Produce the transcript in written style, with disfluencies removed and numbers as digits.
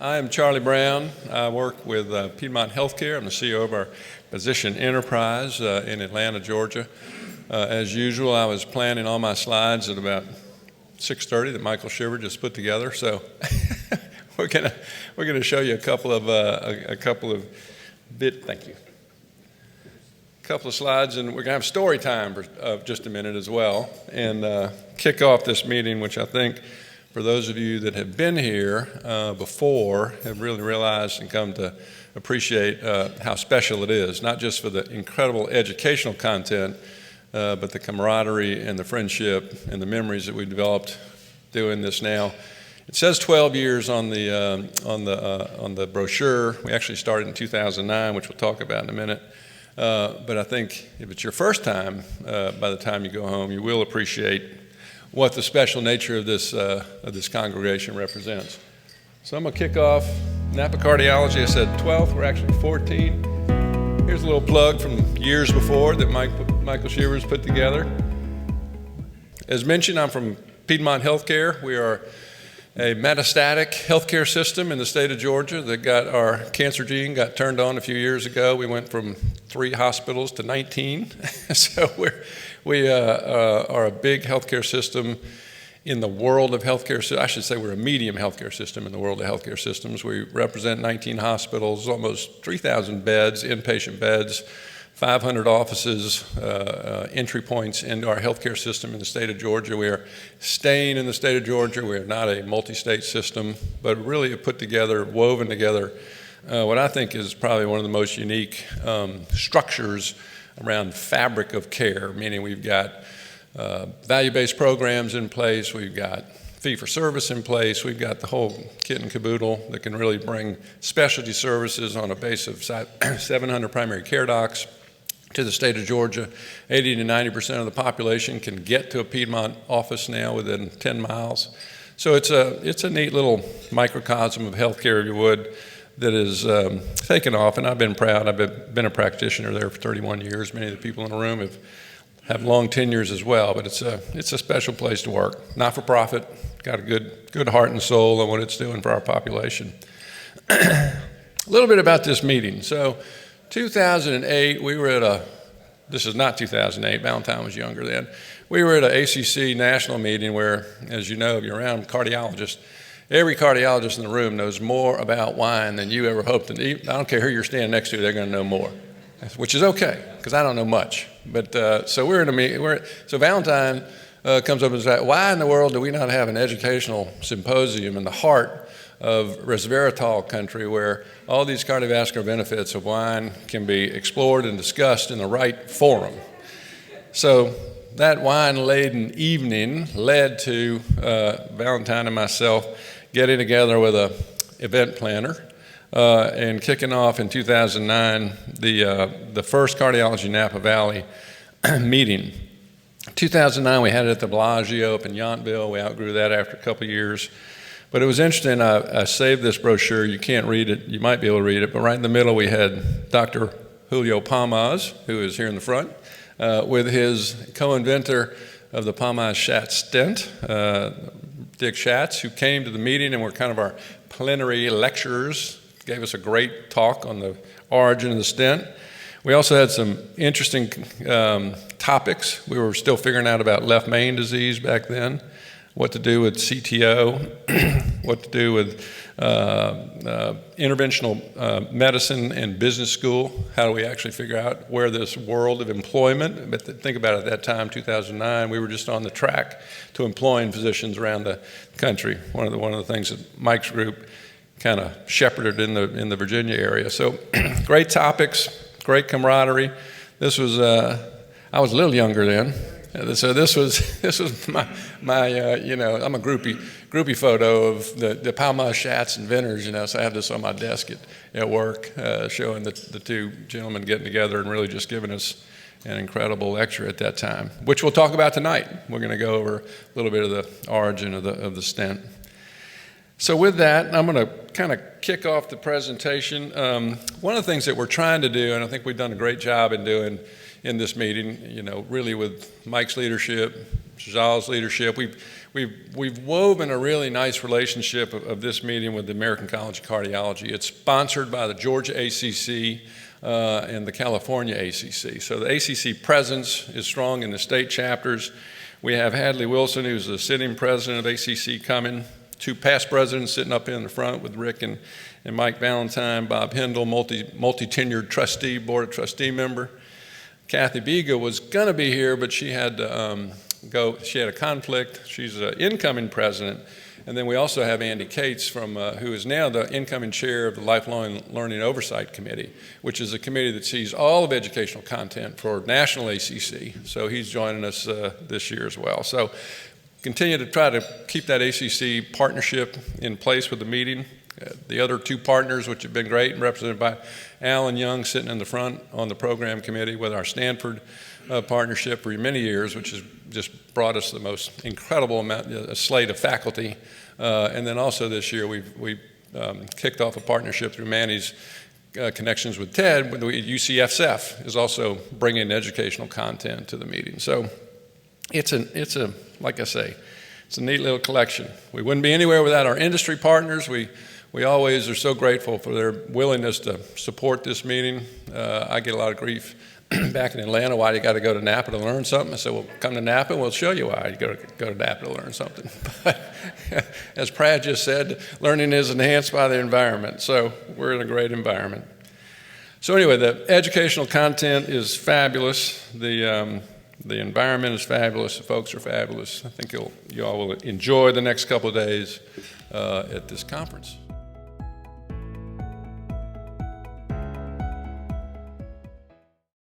I am Charlie Brown. I work with Piedmont Healthcare. I'm the CEO of our Physician Enterprise in Atlanta, Georgia. As usual, I was planning all my slides at about 6:30 that Michael Shiver just put together. So we're gonna show you a couple of slides, and we're gonna have story time for just a minute as well, and kick off this meeting, which I think, for those of you that have been here before, have really realized and come to appreciate how special it is, not just for the incredible educational content, but the camaraderie and the friendship and the memories that we developed doing this now. It says 12 years on the brochure. We actually started in 2009, which we'll talk about in a minute. But I think if it's your first time, by the time you go home, you will appreciate what the special nature of this congregation represents. So I'm going to kick off Napa Cardiology. I said 12th, we're actually 14. Here's a little plug from years before that Michael Shivers put together. As mentioned, I'm from Piedmont Healthcare. We are a metastatic healthcare system in the state of Georgia that got our cancer gene got turned on a few years ago. We went from 3 hospitals to 19. So we are a big healthcare system in the world of healthcare. I should say we're a medium healthcare system in the world of healthcare systems. We represent 19 hospitals, almost 3,000 beds, inpatient beds, 500 offices, entry points into our healthcare system in the state of Georgia. We are staying in the state of Georgia. We are not a multi-state system, but really put together, woven together, what I think is probably one of the most unique structures around fabric of care, meaning we've got value-based programs in place, we've got fee-for-service in place, we've got the whole kit and caboodle that can really bring specialty services on a base of 700 primary care docs to the state of Georgia. 80 to 90% of the population can get to a Piedmont office now within 10 miles. So it's a neat little microcosm of healthcare, if you would, that is taken off, and I've been proud. I've been a practitioner there for 31 years. Many of the people in the room have long tenures as well, but it's a special place to work. Not for profit, got a good heart and soul on what it's doing for our population. A little bit about this meeting. So 2008, we were this is not 2008, Valentine was younger then. We were at an ACC national meeting where, as you know, if you're around cardiologists, every cardiologist in the room knows more about wine than you ever hoped to. I don't care who you're standing next to, they're going to know more, which is okay, because I don't know much. But so we're in a meeting. So Valentine comes up and says, why in the world do we not have an educational symposium in the heart of resveratrol country where all these cardiovascular benefits of wine can be explored and discussed in the right forum? So that wine-laden evening led to Valentine and myself getting together with an event planner and kicking off in 2009 the first Cardiology Napa Valley meeting. 2009, we had it at the Bellagio up in Yountville. We outgrew that after a couple of years. But it was interesting. I saved this brochure. You can't read it. You might be able to read it. But right in the middle, we had Dr. Julio Palmaz, who is here in the front, with his co-inventor of the Palmaz-Schatz stent, Dick Schatz, who came to the meeting and were kind of our plenary lecturers, gave us a great talk on the origin of the stent. We also had some interesting topics. We were still figuring out about left main disease back then, what to do with CTO, what to do with interventional medicine and business school. How do we actually figure out where this world of employment, but think about it, at that time, 2009, we were just on the track to employing physicians around the country. One of the things that Mike's group kind of shepherded in the Virginia area. So great topics, great camaraderie. This was, I was a little younger then. So this was my I'm a groupie photo of the Palmaz-Schatz inventors, so I have this on my desk at work, showing the two gentlemen getting together and really just giving us an incredible lecture at that time, which we'll talk about tonight. We're going to go over a little bit of the origin of the stent. So with that, I'm going to kind of kick off the presentation. One of the things that we're trying to do, and I think we've done a great job in doing in this meeting, really with Mike's leadership, Shajal's leadership. We've woven a really nice relationship of this meeting with the American College of Cardiology. It's sponsored by the Georgia ACC and the California ACC. So the ACC presence is strong in the state chapters. We have Hadley Wilson, who's the sitting president of ACC, coming. 2 past presidents sitting up in the front with Rick and Mike Valentine. Bob Hindle, multi-tenured trustee, board of trustee member. Kathy Biga was going to be here, but she had to she had a conflict. She's an incoming president. And then we also have Andy Cates, who is now the incoming chair of the Lifelong Learning Oversight Committee, which is a committee that sees all of educational content for national ACC. So he's joining us this year as well. So continue to try to keep that ACC partnership in place with the meeting. The other 2 partners, which have been great, represented by Alan Young sitting in the front on the program committee with our Stanford partnership for many years, which has just brought us the most incredible a slate of faculty. And then also this year we've kicked off a partnership through Manny's connections with TED. With UCSF is also bringing educational content to the meeting. So it's a like I say, it's a neat little collection. We wouldn't be anywhere without our industry partners. We always are so grateful for their willingness to support this meeting. I get a lot of grief back in Atlanta. Why do you got to go to Napa to learn something? I said, well, come to Napa and we'll show you why you go to Napa to learn something. But as Brad just said, learning is enhanced by the environment. So we're in a great environment. So anyway, the educational content is fabulous. The environment is fabulous. The folks are fabulous. I think you all will enjoy the next couple of days at this conference.